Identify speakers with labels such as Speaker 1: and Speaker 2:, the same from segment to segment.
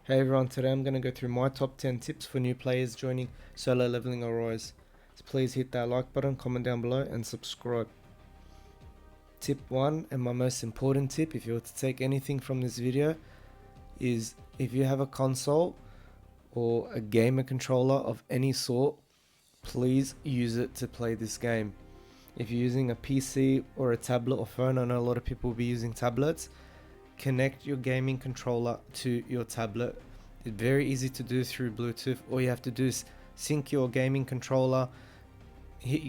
Speaker 1: Hey everyone, today I'm going to go through my top 10 tips for new players joining Solo Leveling or Rise. So please hit that like button, comment down below and subscribe. Tip 1, and my most important tip if you were to take anything from this video, is if you have a console or a gamer controller of any sort, please use it to play this game. If you're using a PC or a tablet or phone, I know a lot of people will be using tablets, connect your gaming controller to your tablet. It's very easy to do through Bluetooth. All you have to do is sync your gaming controller,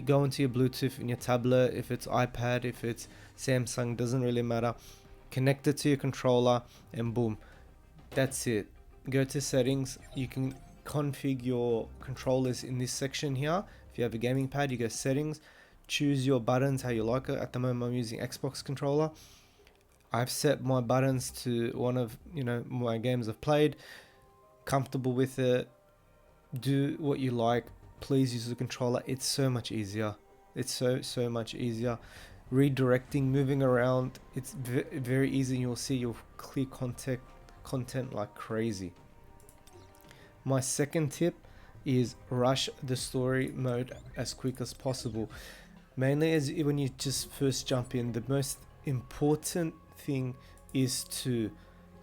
Speaker 1: go into your Bluetooth in your tablet, if it's iPad, if it's Samsung, doesn't really matter. Connect it to your controller and boom, that's it. Go to settings, you can configure your controllers in this section here. If you have a gaming pad, you go settings, choose your buttons how you like it. At the moment I'm using Xbox controller. I've set my buttons to one of my games I've played. Comfortable with it. Do what you like. Please use the controller. It's so much easier. It's so much easier. Redirecting, moving around. It's very easy. You'll see you'll clear content like crazy. My second tip is rush the story mode as quick as possible. Mainly as when you just first jump in, the most important thing is to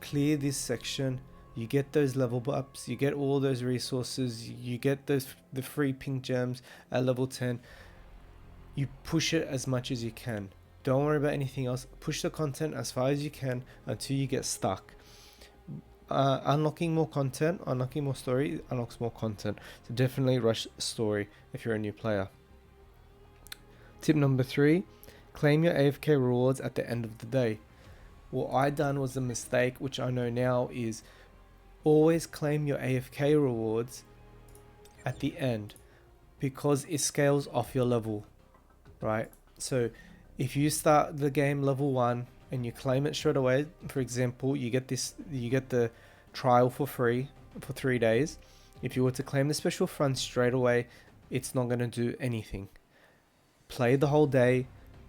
Speaker 1: clear this section. You get those level ups, you get all those resources, you get the free pink gems at level 10. You push it as much as you can. Don't worry about anything else. Push the content as far as you can until you get stuck. Unlocking more content, unlocking more story, unlocks more content. So definitely rush story if you're a new player. Tip number 3, claim your AFK rewards at the end of the day. What I done was a mistake, which I know now, is always claim your AFK rewards at the end because it scales off your level, right? So if you start the game level 1 and you claim it straight away, for example, you get the trial for free for 3 days. If you were to claim the special fund straight away, it's not going to do anything. Play the whole day,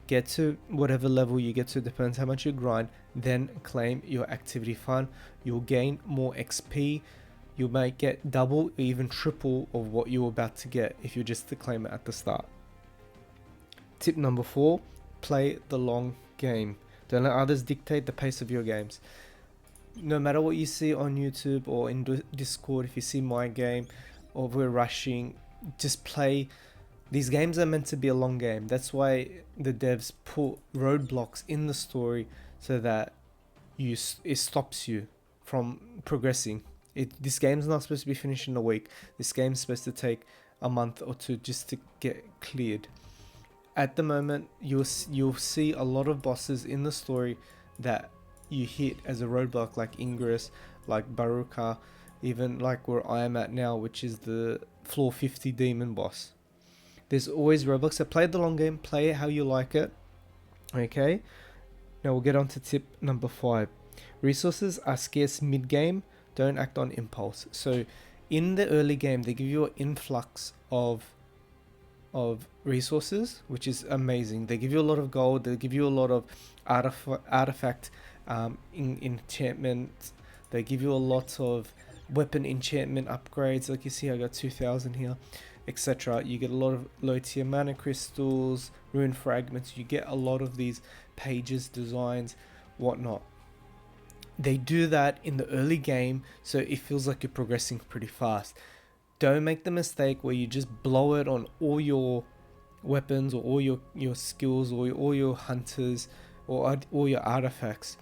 Speaker 1: get to whatever level you get to, depends how much you grind, then claim your activity fund. You'll gain more XP. You might get double, even triple of what you were about to get if you just to claim it at the start. Tip number 4, play the long game. Don't let others dictate the pace of your games. No matter what you see on YouTube or in Discord, if you see my game or we're rushing, just play. These games are meant to be a long game. That's why the devs put roadblocks in the story so that it stops you from progressing. This game's not supposed to be finished in a week. This game's supposed to take a month or two just to get cleared. At the moment, you'll see a lot of bosses in the story that you hit as a roadblock, like Ingress, like Baruka, even like where I am at now, which is the floor 50 demon boss. There's always roadblocks. So play the long game, play it how you like it. Okay, now we'll get on to tip number 5. Resources are scarce mid-game. Don't act on impulse. So in the early game, they give you an influx of resources, which is amazing. They give you a lot of gold. They give you a lot of artifact enchantment. They give you a lot of weapon enchantment upgrades. Like you see, I got 2,000 here, etc. You get a lot of low tier mana crystals, rune fragments. You get a lot of these pages, designs, whatnot. They do that in the early game, so it feels like you're progressing pretty fast. Don't make the mistake where you just blow it on all your weapons or all your skills or all your hunters or all your artifacts.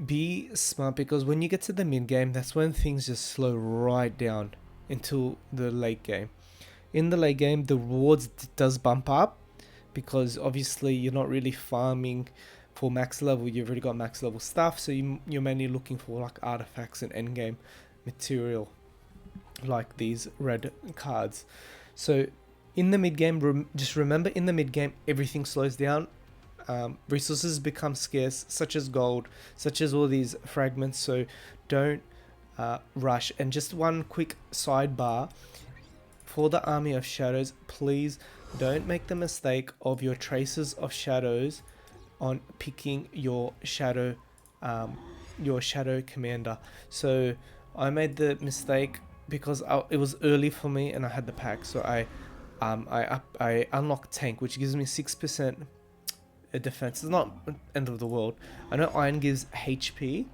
Speaker 1: Be smart, because when you get to the mid game, that's when things just slow right down until the late game. In the late game, the rewards does bump up because obviously you're not really farming for max level. You've already got max level stuff, so you're mainly looking for like artifacts and endgame material, like these red cards. So in the mid game, just remember, in the mid game everything slows down. Resources become scarce, such as gold, such as all these fragments. So don't rush. And just one quick sidebar for the Army of Shadows, please don't make the mistake of your Traces of Shadows on picking your shadow commander. So I made the mistake because it was early for me and I had the pack, so I unlocked tank, which gives me 6% defense. It's not end of the world. I know iron gives HP,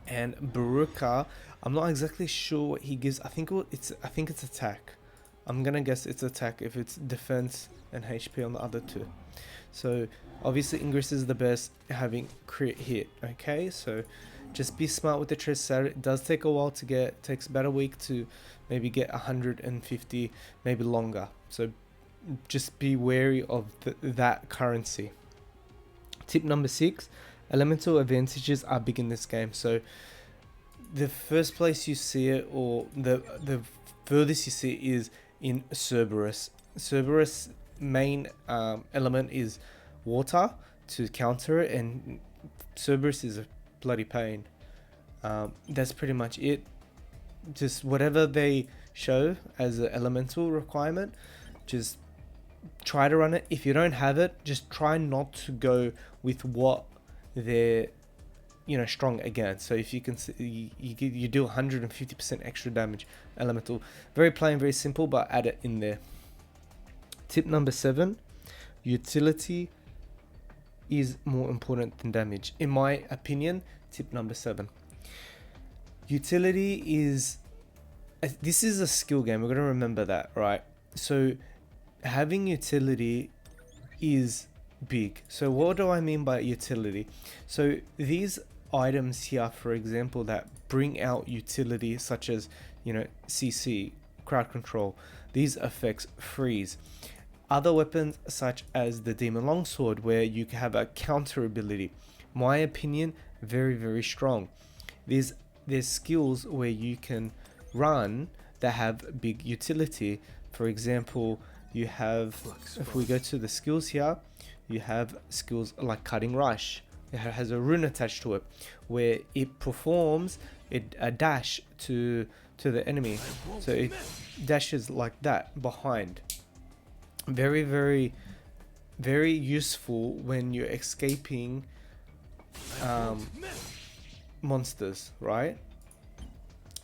Speaker 1: and Baruka, I'm not exactly sure what he gives. I think it's attack. I'm gonna guess it's attack if it's defense and HP on the other two. So obviously Ingress is the best, having crit hit. Okay, so just be smart with the Triceratops. It does take a while to get. Takes about a week to maybe get 150, maybe longer. So just be wary of that currency. Tip number 6: elemental advantages are big in this game. So the first place you see it, or the furthest you see it, is in Cerberus. Cerberus' main element is water to counter it, and Cerberus is a bloody pain. That's pretty much it. Just whatever they show as an elemental requirement, just try to run it. If you don't have it, just try not to go with what they're strong against. So if you can see, you do 150% extra damage elemental. Very plain, very simple, but add it in there. Tip number 7: utility is more important than damage, in my opinion. Tip number 7: utility is, this is a skill game, we're going to remember that, right? So having utility is big. So what do I mean by utility? So these items here, for example, that bring out utility, such as CC, crowd control, these effects, freeze. Other weapons such as the Demon Longsword, where you have a counter ability, my opinion, very, very strong. There's skills where you can run that have big utility. For example, you have, if we go to the skills here, you have skills like Cutting Rush. It has a rune attached to it, where it performs a dash to the enemy. So it dashes like that behind. Very, very, very useful when you're escaping monsters, right?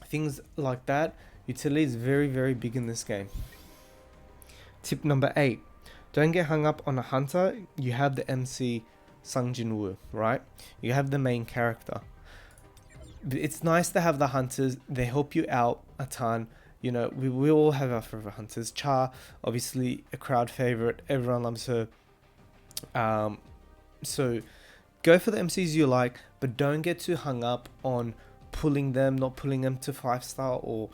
Speaker 1: Things like that. Utility is very, very big in this game. Tip number 8: don't get hung up on a hunter. You have the MC Sung Jin Woo, right? You have the main character. It's nice to have the hunters. They help you out a ton. We all have our favorite hunters. Char, obviously a crowd favorite. Everyone loves her. So go for the MCs you like, but don't get too hung up on not pulling them to 5-star, or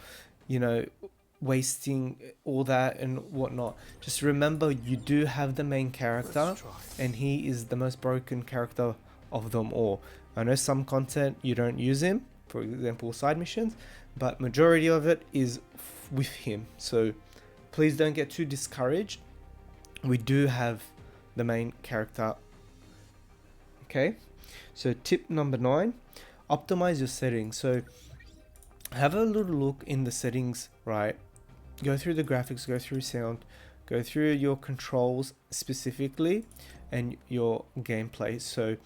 Speaker 1: wasting all that and whatnot. Just remember, you do have the main character, and he is the most broken character of them all. I know some content you don't use him, for example side missions, but majority of it is with him. So please don't get too discouraged. We do have the main character. Okay, so tip number 9: optimize your settings. So have a little look in the settings, right? Go through the graphics, go through sound, go through your controls specifically, and your gameplay. So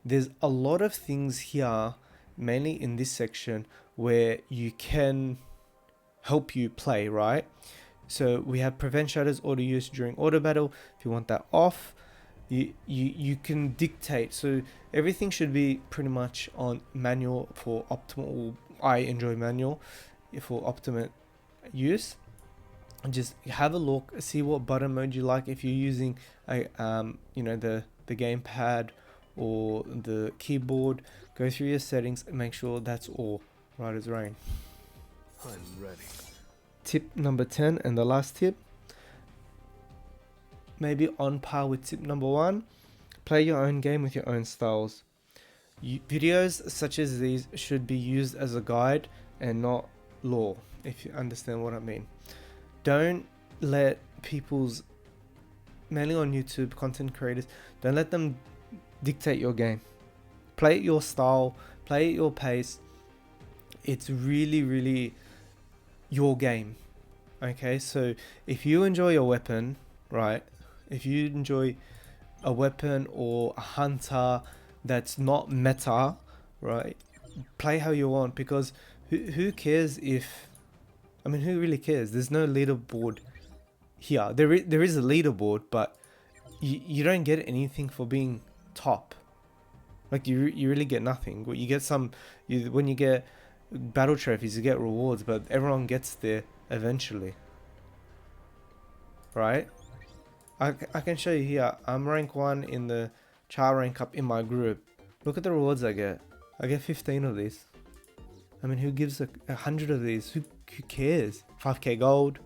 Speaker 1: there's a lot of things here, mainly in this section, where you can help you play, right? So we have prevent shadows auto use during auto battle. If you want that off, you can dictate. So everything should be pretty much on manual for optimal. I enjoy manual for optimal use. Just have a look, see what button mode you like. If you're using a the gamepad or the keyboard, go through your settings and make sure that's all right as rain.
Speaker 2: I'm ready.
Speaker 1: Tip number 10, and the last tip, maybe on par with tip number 1: play your own game with your own styles. Videos such as these should be used as a guide and not law, if you understand what I mean. Don't let people's, mainly on YouTube, content creators, don't let them dictate your game. Play it your style, play at your pace. It's really, really your game. Okay, so if you enjoy your weapon, right? If you enjoy a weapon or a hunter that's not meta, right? play how you want, because who cares if, I mean, who really cares? There's no leaderboard here. There is a leaderboard, but you don't get anything for being top. Like you really get nothing. You get when you get battle trophies, you get rewards, but everyone gets there eventually, right? I can show you here. I'm rank 1 in the char rank up in my group. Look at the rewards I get. I get 15 of these. I mean, who gives 100 of these? Who cares? 5k gold.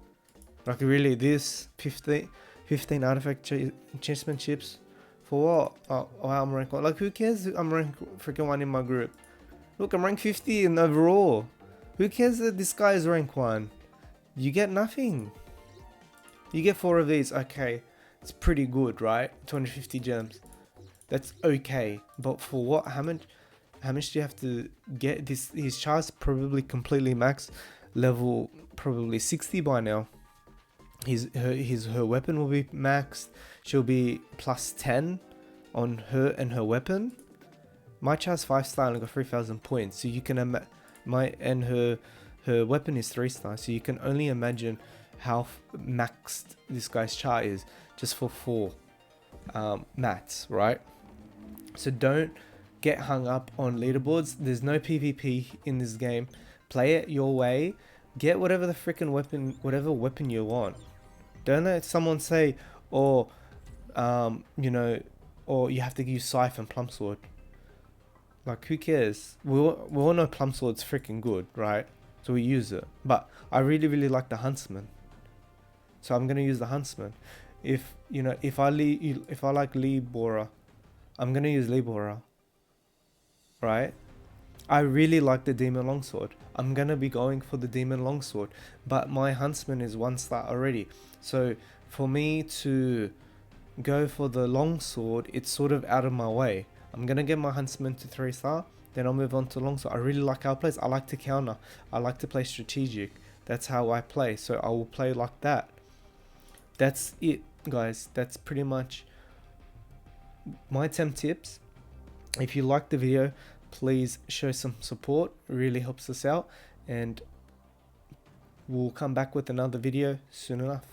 Speaker 1: Like really, this 15 artifact enchantment chips. For what? Oh, I'm rank 1. Like, who cares? I'm rank freaking 1 in my group. Look, I'm rank 50 in overall. Who cares that this guy is rank 1? You get nothing. You get 4 of these. Okay, it's pretty good, right? 250 gems. That's okay. But for what? How much do you have to get? His char's probably completely max. Level probably 60 by now. Her weapon will be maxed. She'll be plus 10 on her and her weapon. My char's 5-star and I got 3,000 points. So you can her weapon is 3-star. So you can only imagine how maxed this guy's char is just for 4 mats, right? So don't get hung up on leaderboards. There's no PvP in this game. Play it your way. Get whatever the freaking weapon you want. Don't let someone say, or or you have to use Scythe and Plum Sword. Like, who cares? We all know Plum Sword's freaking good, right? So we use it. But I really like the Huntsman. So I'm gonna use the Huntsman. If I like Lee Borer, I'm gonna use Lee Borer. Right? I really like the Demon Longsword. I'm gonna be going for the Demon Longsword, but my Huntsman is 1-star already. So for me to go for the Longsword, it's sort of out of my way. I'm gonna get my Huntsman to 3-star, then I'll move on to Longsword. I really like how I play. I like to counter. I like to play strategic. That's how I play. So I will play like that. That's it, guys. That's pretty much my 10 tips. If you like the video, please show some support. It really helps us out, and we'll come back with another video soon enough.